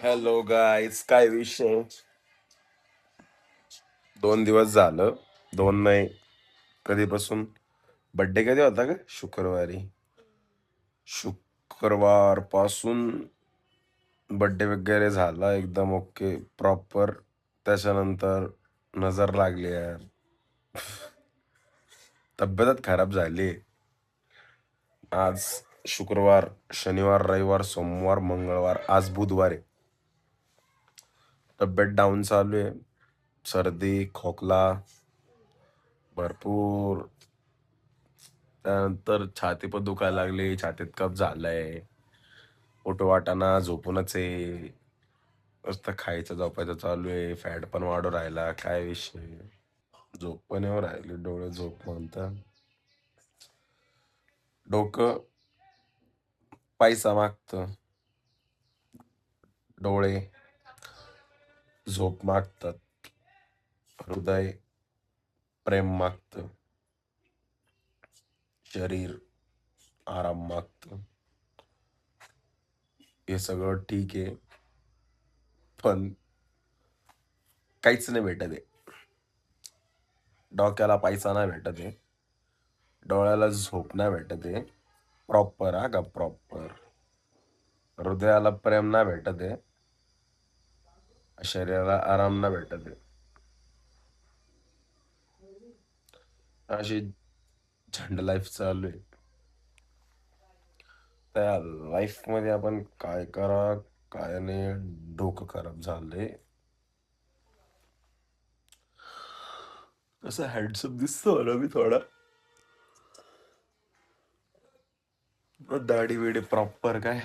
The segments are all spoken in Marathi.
हॅलो गाईज, काय विषय? 2 दिवस झालं. दोन नाही, कधीपासून? बड्डे कधी होता का? शुक्रवारी. शुक्रवार पासून बड्डे वगैरे झाला एकदम ओके प्रॉपर. त्याच्यानंतर नजर लागली यार, तब्येतच खराब झाली. आज शुक्रवार, शनिवार, रविवार, सोमवार, मंगळवार, आज बुधवार आहे. तब्येत डाऊन चालू आहे. सर्दी, खोकला भरपूर. त्यानंतर छाती पण दुखायला लागली, छातीत कफ झालाय, उठू वाटाना, झोपूनच आहे. नुसतं खायचं झोपायचं चालू आहे, फॅट पण वाढू राहिला. काय विषय? झोप पण येऊ राहिली, डोळे झोप म्हणता. डोकं पैसा मागतं, डोळे झोप मागतात, हृदय प्रेम मागतं, शरीर आराम मागतं. हे सगळं ठीक आहे, पण काहीच नाही भेटत आहे. डोक्याला पैसा नाही भेटत आहे, डोळ्याला झोप नाही भेटत आहे प्रॉपर. हा का प्रॉपर. हृदयाला प्रेम नाही भेटत आहे, शरीराला आराम नाही भेटत आहे. अशी झंड लाईफ चालू आहे. त्या लाईफ मध्ये आपण काय करा काय नाही, डोकं खराब झालंय. असं हँडसम दिसतो मला मी थोडा. दाढी बिडी प्रॉपर. काय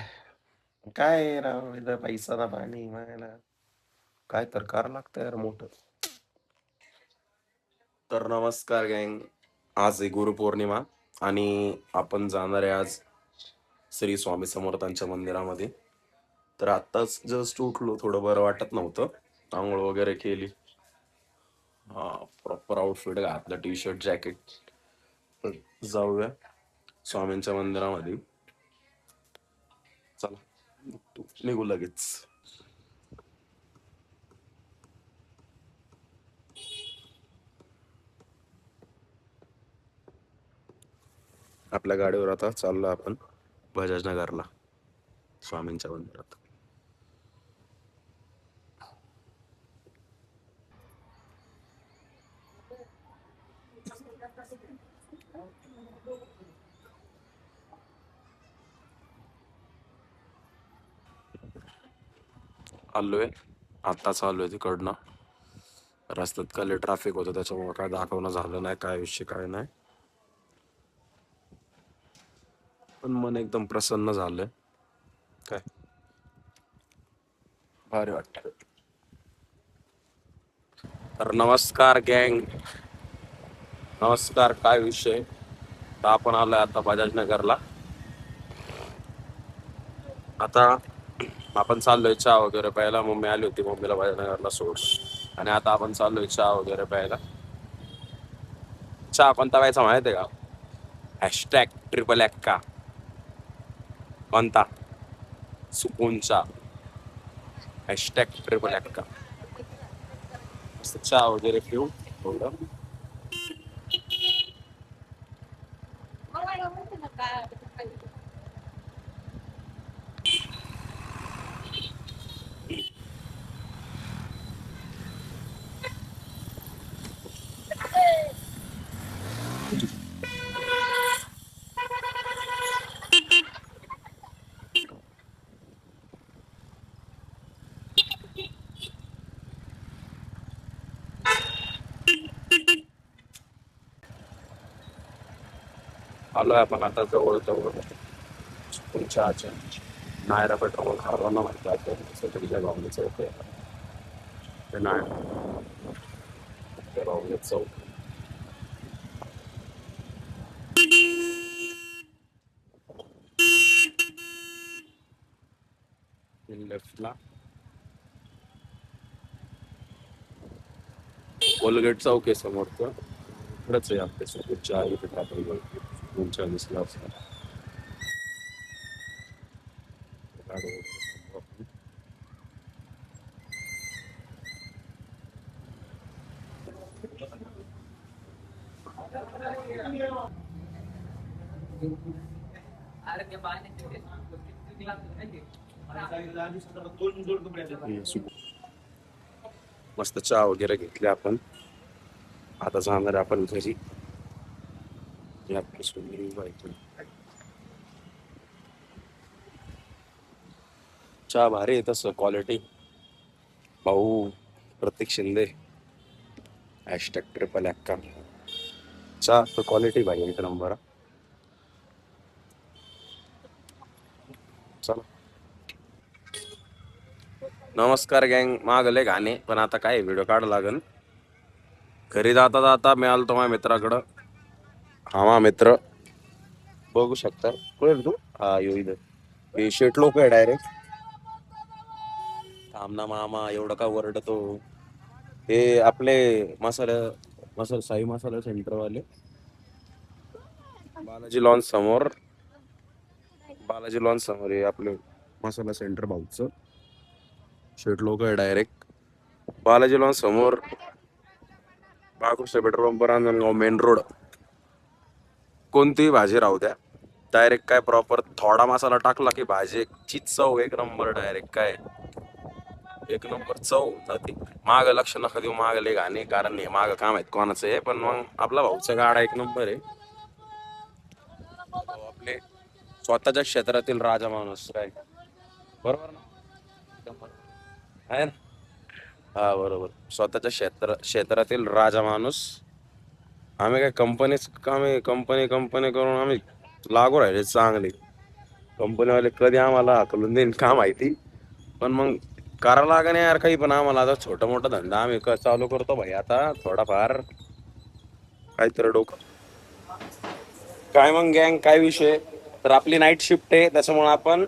काय राव, इथं पैसा ना पाणी मागायला काय तर करावं लागतं यार मोठं. तर नमस्कार गँग, आज आहे गुरुपौर्णिमा आणि आपण जाणार आहे आज श्री स्वामी समर्थांच्या मंदिरामध्ये. तर आत्ताच जस्ट उठलो, थोडं बरं वाटत नव्हतं. आंघोळ वगैरे केली. हा, प्रॉपर आउटफिट घातलं, टी शर्ट जॅकेट. तर जाऊया स्वामींच्या मंदिरामध्ये. चला निघू लगेच. आपल्या गाडीवर आता चाललो आपण बजाजनगरला, स्वामींच्या मंदिरात. आलोय, आता चालू आहे तिकडनं. रस्त्यात काय ट्रॅफिक होतं, त्याच्यामुळे काय दाखवणं झालं नाही काय विषय काय नाही. पण मन एकदम प्रसन्न झालंय. काय भारी वाटत. तर नमस्कार गँग, नमस्कार. काय विषय? तर आपण आलोय आता बजाजनगरला. आता आपण चाललोय चहा वगैरे प्यायला. मम्मी आली होती, मम्मीला बजाजनगरला सोड. आणि आता आपण चाललोय चहा वगैरे प्यायला. चहा कोणता प्यायचा माहिती आहे का? Hashtag triple Ekka. कोणता? सुकून चहा. Hashtag triple Ekka. चहा वगैरे पिऊ थोडं. आलोय आपण आता जवळ जवळ चहाच्या नायरा पेट्रोल खारवाना माहिती आहे तिच्या गावचं होते. ते नायरा चौक लेफ्टला कोलगेट चौक आहे समोरचं. इकडंच आहे आपल्या सुकूनच्या इथे आपण तुमच्या दिसला असं. मस्त चहा वगैरे घेतले आपण. आता जाणार आहे आपण घरी. या आपली बायको. चहा भारी आहे तसं क्वालिटी. भाऊ प्रतीक शिंदे #ट्रिपल चहा तो क्वालिटी भाई एक नंबर. चला नमस्कार गँग. मागले गाणे पण आता काय व्हिडिओ काढ लागन. घरी जाता जाता मी आलतो माझ्या मित्राकडं. हा मा मित्र बघू शकता. कुठे तू? हा यो इथं. हे शेट लोक आहे डायरेक्ट. थांबना मामा एवढं का वरडतो. हे आपले मसाला साई मसाला सेंटरवाले. बालाजी लॉन समोर हे आपलं मसाला सेंटर भाऊचं. शेट लोक आहे डायरेक्ट बालाजी लॉन समोर. Balkrishna petrol pump Ranjangaon main road. कोणतीही भाजी राहू द्या डायरेक्ट काय प्रॉपर थोडा मसाला टाकला की भाजीची चव एक नंबर. डायरेक्ट काय एक नंबर चव जाते. माग लक्ष नका देऊ मागले गाणे कारण हे माग काम आहेत कोणाचं आहे पण मग आपला भाऊचा गाडा एक नंबर आहे. आपले स्वतःच्या क्षेत्रातील राजा माणूस काय बरोबर ना आहे ना. हा बरोबर स्वतःच्या क्षेत्रातील राजा माणूस. आम्ही काय कंपनी कंपनी करून आम्ही लागू राहिले चांगले. कंपनीवाले कधी आम्हाला हकलून देईन का माहिती पण मग करा लागा नाही यार काही. पण आम्हाला आता छोटा मोठा धंदा आम्ही चालू करतो भाई आता थोडाफार काहीतरी डोकं. काय मग गँग काय विषय. तर आपली नाईट शिफ्ट आहे त्याच्यामुळे आपण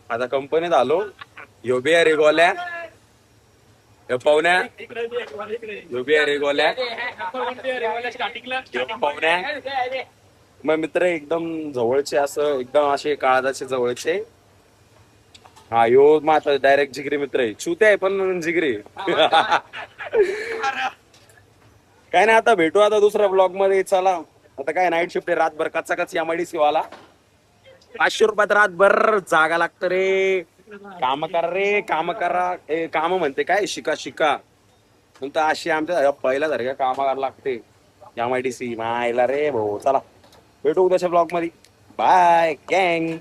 आता कंपनीत आलो. योबिया रे गोल्या पाहुण्या. योबिया रे गोल्या पाहुण्या. मग मित्र एकदम जवळचे असं एकदम असे काळजाचे जवळचे. हा यो माझा डायरेक्ट जिगरी मित्र आहे. छुते आहे पण जिगरी. काय नाही आता भेटू आता दुसऱ्या ब्लॉग मध्ये. चला आता काय नाईट शिफ्ट आहे रातभर कच्चा कच्ची MIDC वाला. 500 रुपयात रातभर जागा लागतं रे. काम करा रे काम करा. काम म्हणते काय शिका शिका म्हणतं अशी आमच्या पहिल्यासारख्या कामा करायला लागते. MIDC मायला रे भाऊ. चला भेटू उद्याच्या ब्लॉग मध्ये. बाय गँग.